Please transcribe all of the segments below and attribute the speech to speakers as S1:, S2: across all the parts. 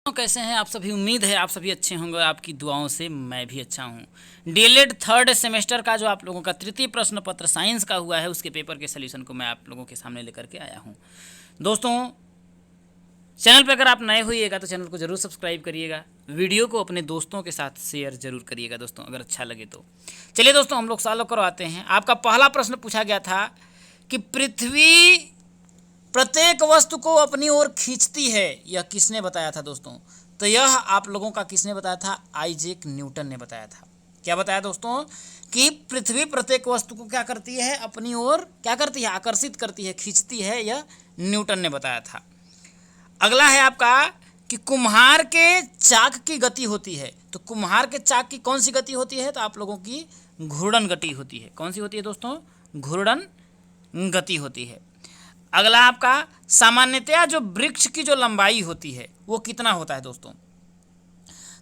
S1: कैसे हैं आप सभी। उम्मीद है आप सभी अच्छे होंगे। आपकी दुआओं से मैं भी अच्छा हूं। डीएलएड थर्ड सेमेस्टर का जो आप लोगों का तृतीय प्रश्न पत्र साइंस का हुआ है, उसके पेपर के सलूशन को मैं आप लोगों के सामने लेकर के आया हूं। दोस्तों, चैनल पर अगर आप नए होइएगा तो चैनल को ज़रूर सब्सक्राइब करिएगा। वीडियो को अपने दोस्तों के साथ शेयर जरूर करिएगा दोस्तों, अगर अच्छा लगे तो। चलिए दोस्तों, हम लोग सॉल्व करवाते हैं। आपका पहला प्रश्न पूछा गया था कि पृथ्वी प्रत्येक वस्तु को अपनी ओर खींचती है, यह किसने बताया था दोस्तों? तो यह आप लोगों का किसने बताया था? आइजैक न्यूटन ने बताया था। क्या बताया दोस्तों? कि पृथ्वी प्रत्येक वस्तु को क्या करती है? अपनी ओर क्या करती है? आकर्षित करती है, खींचती है। यह न्यूटन ने बताया था। अगला है आपका कि कुम्हार के चाक की गति होती है। तो कुम्हार के चाक की कौन सी गति होती है? तो आप लोगों की घूर्णन गति होती है। कौन सी होती है दोस्तों? घूर्णन गति होती है। अगला आपका सामान्यतया जो वृक्ष की जो लंबाई होती है वो कितना होता है दोस्तों?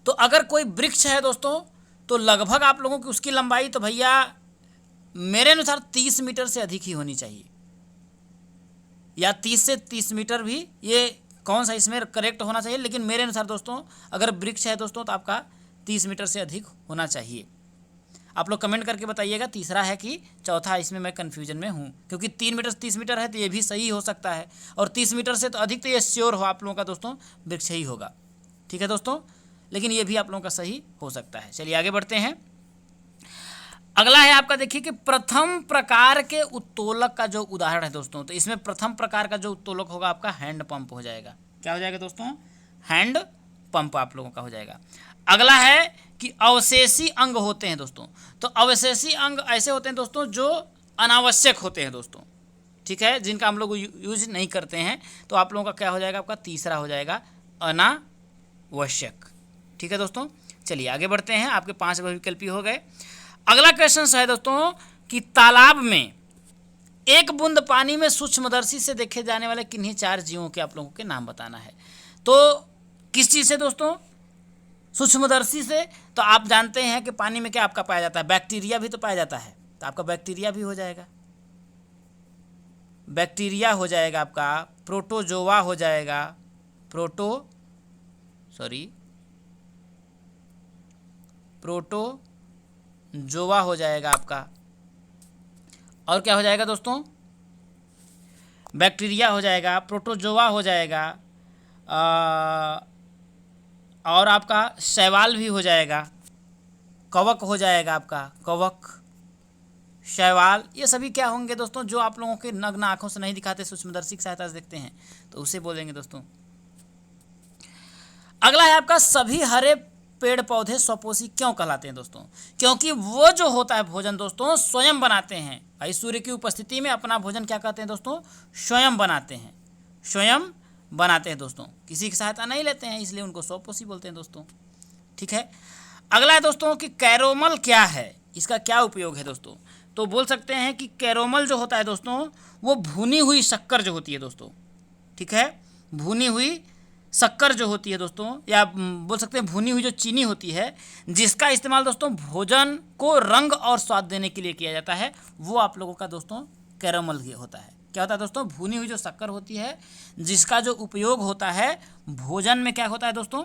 S1: तो अगर कोई वृक्ष है दोस्तों, तो लगभग आप लोगों की उसकी लंबाई तो भैया मेरे अनुसार 30 मीटर से अधिक ही होनी चाहिए, या 30 से 30 मीटर भी, ये कौन सा इसमें करेक्ट होना चाहिए। लेकिन मेरे अनुसार दोस्तों, अगर वृक्ष है दोस्तों तो आपका 30 मीटर से अधिक होना चाहिए। आप लोग कमेंट करके बताइएगा तीसरा है कि चौथा। इसमें मैं कन्फ्यूजन में हूँ, क्योंकि 3 मीटर 30 मीटर है तो ये भी सही हो सकता है, और 30 मीटर से तो अधिक तो ये श्योर हो आप लोगों का दोस्तों वृक्ष ही होगा। ठीक है दोस्तों, लेकिन ये भी आप लोगों का सही हो सकता है। चलिए आगे बढ़ते हैं। अगला है आपका, देखिए कि प्रथम प्रकार के उत्तोलक का जो उदाहरण है दोस्तों, तो इसमें प्रथम प्रकार का जो उत्तोलक होगा आपका हैंड पंप हो जाएगा। क्या हो जाएगा दोस्तों? हैंड पंप आप लोगों का हो जाएगा। अगला है कि अवशेषी अंग होते हैं दोस्तों। तो अवशेषी अंग ऐसे होते हैं दोस्तों जो अनावश्यक होते हैं दोस्तों, ठीक है, जिनका हम लोग यूज नहीं करते हैं। तो आप लोगों का क्या हो जाएगा? आपका तीसरा हो जाएगा अनावश्यक। ठीक है दोस्तों, चलिए आगे बढ़ते हैं। आपके 5 विकल्प हो गए। अगला क्वेश्चन है दोस्तों कि तालाब में एक बूंद पानी में सूक्ष्मदर्शी से देखे जाने वाले किन्हीं 4 जीवों के आप लोगों के नाम बताना है। तो किस चीज़ से दोस्तों? सूक्ष्मदर्शी से। तो आप जानते हैं कि पानी में क्या आपका पाया जाता है? बैक्टीरिया भी तो पाया जाता है, तो आपका बैक्टीरिया भी हो जाएगा। बैक्टीरिया हो जाएगा आपका, प्रोटोजोआ हो जाएगा, प्रोटोजोआ हो जाएगा आपका। और क्या हो जाएगा दोस्तों? बैक्टीरिया हो जाएगा, प्रोटोजोआ हो जाएगा, और आपका शैवाल भी हो जाएगा, कवक हो जाएगा आपका, कवक, शैवाल। ये सभी क्या होंगे दोस्तों? जो आप लोगों के नग्न आंखों से नहीं दिखाते, सूक्ष्मदर्शी की सहायता से देखते हैं, तो उसे बोलेंगे दोस्तों। अगला है आपका सभी हरे पेड़ पौधे स्वपोषी क्यों कहलाते हैं दोस्तों? क्योंकि वो जो होता है भोजन दोस्तों स्वयं बनाते हैं। भाई सूर्य की उपस्थिति में अपना भोजन क्या कहते हैं दोस्तों? स्वयं बनाते हैं, स्वयं बनाते हैं दोस्तों, किसी की सहायता नहीं लेते हैं, इसलिए उनको स्वपोषी बोलते हैं दोस्तों। ठीक है। अगला है दोस्तों कि कैरोमल क्या है, इसका क्या उपयोग है दोस्तों? तो बोल सकते हैं कि कैरोमल जो होता है दोस्तों वो भुनी हुई शक्कर जो होती है दोस्तों, ठीक है, भुनी हुई शक्कर जो होती है दोस्तों, या बोल सकते हैं भुनी हुई जो चीनी होती है, जिसका इस्तेमाल दोस्तों भोजन को रंग और स्वाद देने के लिए किया जाता है, वो आप लोगों का दोस्तों कैरोमल होता है। क्या होता है दोस्तों? भुनी हुई जो शक्कर होती है जिसका जो उपयोग होता है भोजन में, क्या होता है दोस्तों?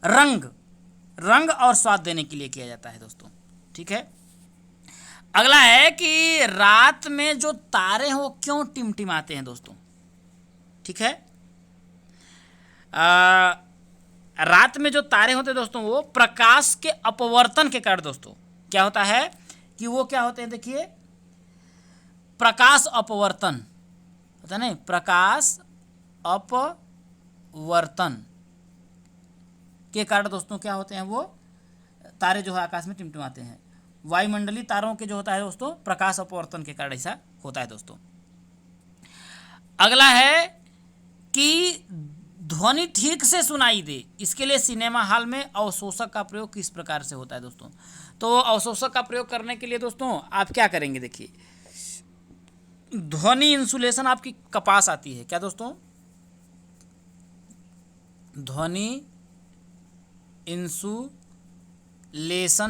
S1: रंग और स्वाद देने के लिए किया जाता है दोस्तों। ठीक है। अगला है कि रात में जो तारे हैं वो क्यों टिमटिमाते हैं दोस्तों? ठीक है। रात में जो तारे होते हैं दोस्तों वो प्रकाश के अपवर्तन के कारण दोस्तों क्या होता है कि वो क्या होते हैं? देखिए, प्रकाश अपवर्तन होता है, नहीं, प्रकाश अपवर्तन के कारण दोस्तों क्या होते हैं? वो तारे जो है आकाश में टिमटिमाते हैं। वायुमंडलीय तारों के जो होता है दोस्तों प्रकाश अपवर्तन के कारण ऐसा होता है दोस्तों। अगला है कि ध्वनि ठीक से सुनाई दे, इसके लिए सिनेमा हॉल में अवशोषक का प्रयोग किस प्रकार से होता है दोस्तों? तो अवशोषक का प्रयोग करने के लिए दोस्तों आप क्या करेंगे? देखिए, ध्वनि इंसुलेशन आपकी कपास आती है, क्या दोस्तों? ध्वनि इंसुलेशन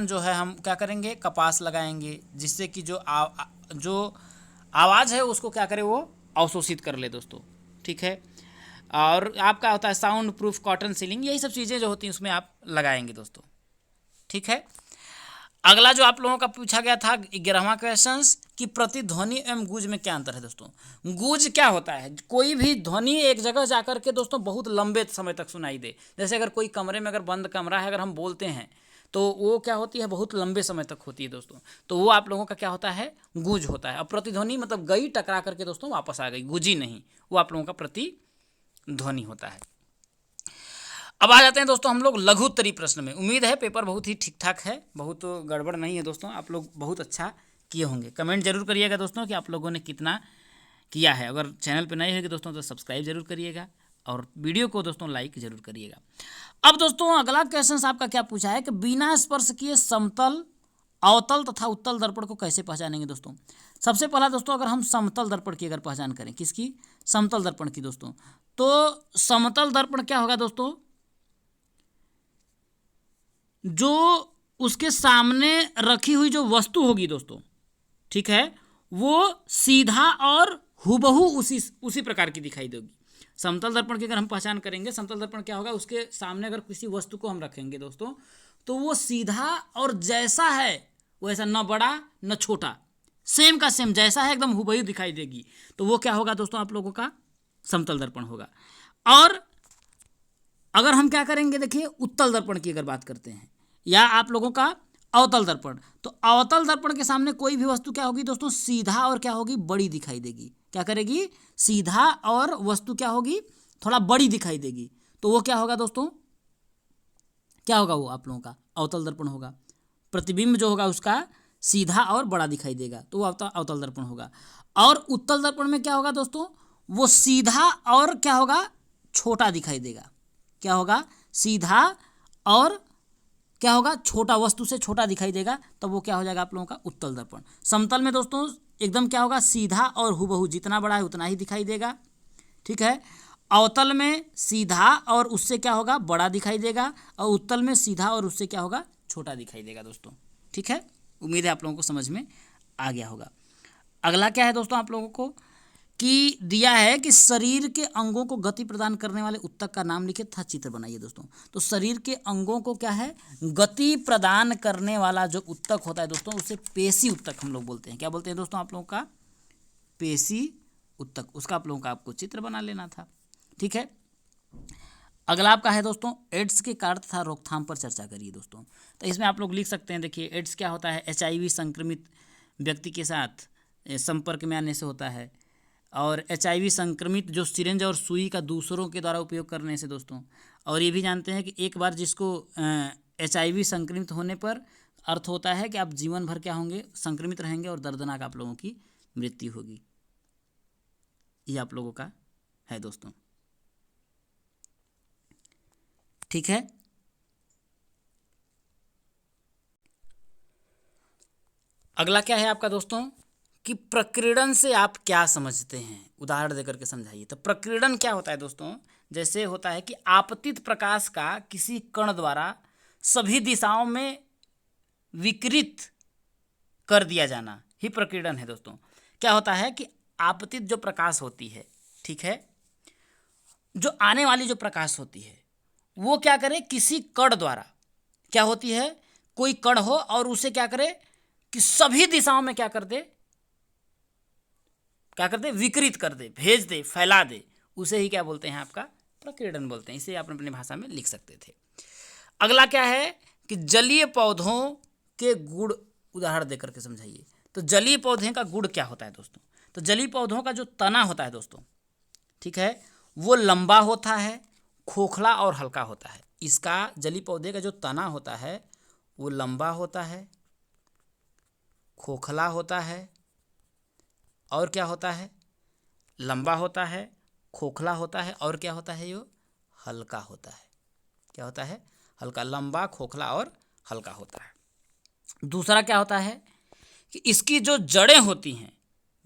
S1: जो है हम क्या करेंगे? कपास लगाएंगे, जिससे कि जो आवाज़ है उसको क्या करे? वो अवशोषित कर ले दोस्तों। ठीक है। और आपका होता है साउंड प्रूफ कॉटन सीलिंग, यही सब चीज़ें जो होती हैं उसमें आप लगाएंगे दोस्तों। ठीक है, अगला जो आप लोगों का पूछा गया था 11वां क्वेश्चन कि प्रतिध्वनि एवं गूंज में क्या अंतर है दोस्तों। गूंज क्या होता है, कोई भी ध्वनि एक जगह जाकर के दोस्तों बहुत लंबे समय तक सुनाई दे। जैसे अगर कोई कमरे में, अगर बंद कमरा है, अगर हम बोलते हैं तो वो क्या होती है, बहुत लंबे समय तक होती है दोस्तों। तो वो आप लोगों का क्या होता है, गूंज होता है। अब प्रतिध्वनि मतलब गई, टकरा करके दोस्तों वापस आ गई, गूंजी नहीं, वो आप लोगों का प्रतिध्वनि होता है। अब आ जाते हैं दोस्तों हम लोग लघु उत्तरीय प्रश्न में। उम्मीद है पेपर बहुत ही ठीक ठाक है, बहुत गड़बड़ नहीं है दोस्तों, आप लोग बहुत अच्छा किए होंगे। कमेंट जरूर करिएगा दोस्तों कि आप लोगों ने कितना किया है। अगर चैनल पर नए होंगे दोस्तों तो सब्सक्राइब जरूर करिएगा और वीडियो को दोस्तों लाइक जरूर करिएगा। अब दोस्तों अगला क्वेश्चन आपका क्या पूछा है कि बिना स्पर्श किए समतल, अवतल तथा उत्तल दर्पण को कैसे पहचानेंगे दोस्तों। सबसे पहला दोस्तों अगर हम समतल दर्पण की अगर पहचान करें, किसकी, समतल दर्पण की दोस्तों, तो समतल दर्पण क्या होगा दोस्तों, जो उसके सामने रखी हुई जो वस्तु होगी दोस्तों, ठीक है, वो सीधा और हूबहू उसी प्रकार की दिखाई देगी। समतल दर्पण की अगर हम पहचान करेंगे, समतल दर्पण क्या होगा, उसके सामने अगर किसी वस्तु को हम रखेंगे दोस्तों तो वो सीधा और जैसा है वैसा, न बड़ा न छोटा, सेम का सेम जैसा है एकदम हूबहू दिखाई देगी। तो वो क्या होगा दोस्तों, आप लोगों का समतल दर्पण होगा। और अगर हम क्या करेंगे, देखिए उत्तल दर्पण की अगर बात करते हैं, या आप लोगों का अवतल दर्पण, तो अवतल दर्पण के सामने कोई भी वस्तु क्या होगी दोस्तों, सीधा और क्या होगी, बड़ी दिखाई देगी। क्या करेगी, सीधा और वस्तु क्या होगी, थोड़ा बड़ी दिखाई देगी। तो वो क्या होगा दोस्तों, क्या होगा, वो आप लोगों का अवतल दर्पण होगा। प्रतिबिंब जो होगा उसका सीधा और बड़ा दिखाई देगा, तो वो अवतल दर्पण होगा। और उत्तल दर्पण में क्या होगा दोस्तों, वो सीधा और क्या होगा, छोटा दिखाई देगा। क्या होगा, सीधा और क्या होगा, छोटा, वस्तु से छोटा दिखाई देगा, तब वो क्या हो जाएगा आप लोगों का उत्तल दर्पण। समतल में दोस्तों एकदम क्या होगा, सीधा और हूबहू, जितना बड़ा है उतना ही दिखाई देगा। ठीक है, अवतल में सीधा और उससे क्या होगा, बड़ा दिखाई देगा, और उत्तल में सीधा और उससे क्या होगा, छोटा दिखाई देगा दोस्तों। ठीक है, उम्मीद है आप लोगों को समझ में आ गया होगा। अगला क्या है दोस्तों आप लोगों को कि दिया है कि शरीर के अंगों को गति प्रदान करने वाले उत्तक का नाम लिखे तथा चित्र बनाइए दोस्तों। तो शरीर के अंगों को क्या है, गति प्रदान करने वाला जो उत्तक होता है दोस्तों, उसे पेशी उत्तक हम लोग बोलते हैं। क्या बोलते हैं दोस्तों आप लोगों का, पेशी उत्तक। उसका आप लोगों का आपको चित्र बना लेना था। ठीक है, अगला आपका है दोस्तों एड्स के कारण तथा रोकथाम पर चर्चा करिए दोस्तों। तो इसमें आप लोग लिख सकते हैं, देखिए एड्स क्या होता है, HIV संक्रमित व्यक्ति के साथ संपर्क में आने से होता है। और HIV संक्रमित जो सिरिंज और सुई का दूसरों के द्वारा उपयोग करने से दोस्तों। और ये भी जानते हैं कि एक बार जिसको HIV संक्रमित होने पर अर्थ होता है कि आप जीवन भर क्या होंगे, संक्रमित रहेंगे और दर्दनाक आप लोगों की मृत्यु होगी। ये आप लोगों का है दोस्तों। ठीक है, अगला क्या है आपका दोस्तों कि प्रकीर्णन से आप क्या समझते हैं, उदाहरण देकर के समझाइए। तो प्रकीर्णन क्या होता है दोस्तों, जैसे होता है कि आपतित प्रकाश का किसी कण द्वारा सभी दिशाओं में विकृत कर दिया जाना ही प्रकीर्णन है दोस्तों। क्या होता है कि आपतित जो प्रकाश होती है, ठीक है, जो आने वाली जो प्रकाश होती है वो क्या करे, किसी कण द्वारा क्या होती है, कोई कण हो और उसे क्या करे कि सभी दिशाओं में क्या कर दे, विकृत कर दे, भेज दे, फैला दे, उसे ही क्या बोलते हैं आपका प्रकीर्णन बोलते हैं। इसे आप अपनी भाषा में लिख सकते थे। अगला क्या है कि जलीय पौधों के गुण उदाहरण देकर के समझाइए। तो जलीय पौधे का गुण क्या होता है दोस्तों, तो जलीय पौधों का जो तना होता है दोस्तों, ठीक है, वो लंबा होता है, खोखला और हल्का होता है। इसका जलीय पौधे का जो तना होता है वो लंबा होता है, खोखला होता है और क्या होता है, लंबा होता है, खोखला होता है और क्या होता है, ये हल्का होता है। क्या होता है, हल्का, लंबा, खोखला और हल्का होता है। दूसरा क्या होता है कि इसकी जो जड़ें होती हैं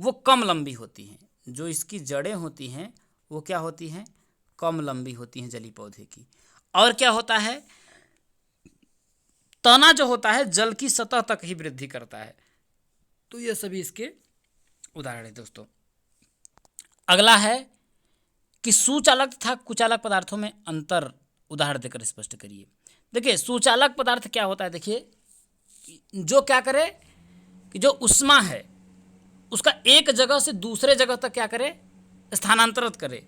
S1: वो कम लंबी होती हैं। जो इसकी जड़ें होती हैं वो क्या होती हैं, कम लंबी होती हैं जलीय पौधे की। और क्या होता है, तना जो होता है जल की सतह तक ही वृद्धि करता है। तो ये सभी इसके उदाहरण है दोस्तों। अगला है कि सुचालक तथा कुचालक पदार्थों में अंतर उदाहरण देकर स्पष्ट करिए। देखिए सुचालक पदार्थ क्या होता है, देखिए जो क्या करे कि जो ऊष्मा है उसका एक जगह से दूसरे जगह तक क्या करे, स्थानांतरित करे।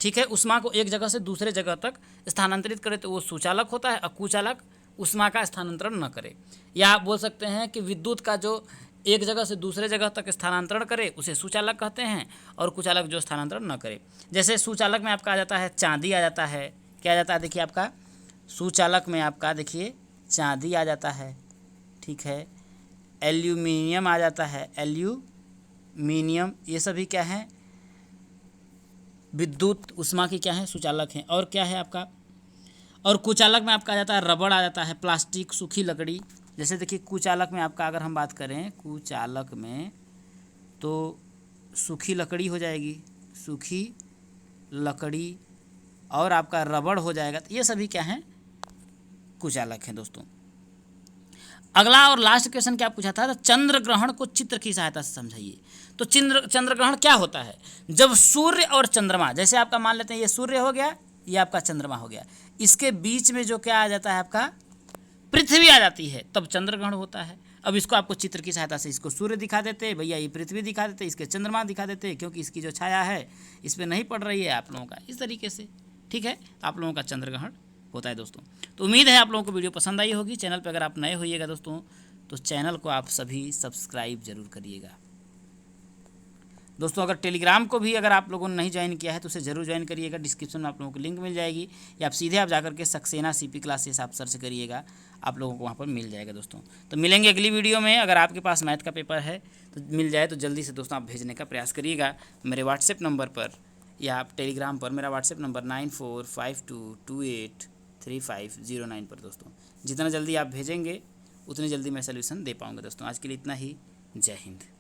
S1: ठीक है, ऊष्मा को एक जगह से दूसरे जगह तक स्थानांतरित करे तो वो सुचालक होता है, और कुचालक ऊष्मा का स्थानांतरण न करे। या आप बोल सकते हैं कि विद्युत का जो एक जगह से दूसरे जगह तक स्थानांतरण करे उसे सुचालक कहते हैं, और कुचालक जो स्थानांतरण न करे। जैसे सुचालक में आपका आ जाता है चांदी आ जाता है, क्या आ जाता है, देखिए आपका सुचालक में आपका देखिए चांदी आ जाता है। ठीक है, एल्यूमिनियम आ जाता है, एल्यूमिनियम, ये सभी क्या है, विद्युत ऊष्मा की क्या है, सुचालक हैं। और क्या है आपका, और कुचालक में आपका आ जाता है रबड़ आ जाता है, प्लास्टिक, सूखी लकड़ी। जैसे देखिए कुचालक में आपका अगर हम बात करें, कुचालक में तो सूखी लकड़ी हो जाएगी, सूखी लकड़ी, और आपका रबड़ हो जाएगा। तो ये सभी क्या हैं, कुचालक हैं दोस्तों। अगला और लास्ट क्वेश्चन क्या पूछा था, तो चंद्र ग्रहण को चित्र की सहायता से समझाइए। तो चंद्र ग्रहण क्या होता है, जब सूर्य और चंद्रमा, जैसे आपका मान लेते हैं ये सूर्य हो गया, ये आपका चंद्रमा हो गया, इसके बीच में जो क्या आ जाता है आपका पृथ्वी आ जाती है, तब चंद्र ग्रहण होता है। अब इसको आपको चित्र की सहायता से इसको सूर्य दिखा देते, भैया ये पृथ्वी दिखा देते, इसके चंद्रमा दिखा देते, क्योंकि इसकी जो छाया है इस पर नहीं पड़ रही है आप लोगों का, इस तरीके से। ठीक है, आप लोगों का चंद्र ग्रहण होता है दोस्तों। तो उम्मीद है आप लोगों को वीडियो पसंद आई होगी। चैनल पर अगर आप नए होइएगा दोस्तों तो चैनल को आप सभी सब्सक्राइब जरूर करिएगा दोस्तों। अगर टेलीग्राम को भी अगर आप लोगों ने नहीं ज्वाइन किया है तो उसे जरूर ज्वाइन करिएगा, डिस्क्रिप्शन में आप लोगों को लिंक मिल जाएगी, या आप सीधे आप जाकर के सक्सेना CP क्लासेस आप सर्च करिएगा, आप लोगों को वहाँ पर मिल जाएगा दोस्तों। तो मिलेंगे अगली वीडियो में। अगर आपके पास मैथ का पेपर है तो मिल जाए तो जल्दी से दोस्तों आप भेजने का प्रयास करिएगा मेरे व्हाट्सएप नंबर पर, या आप टेलीग्राम पर। मेरा व्हाट्सएप नंबर 9452283509 पर दोस्तों। जितना जल्दी आप भेजेंगे उतनी जल्दी मैं सल्यूशन दे पाऊँगा दोस्तों। आज के लिए इतना ही, जय हिंद।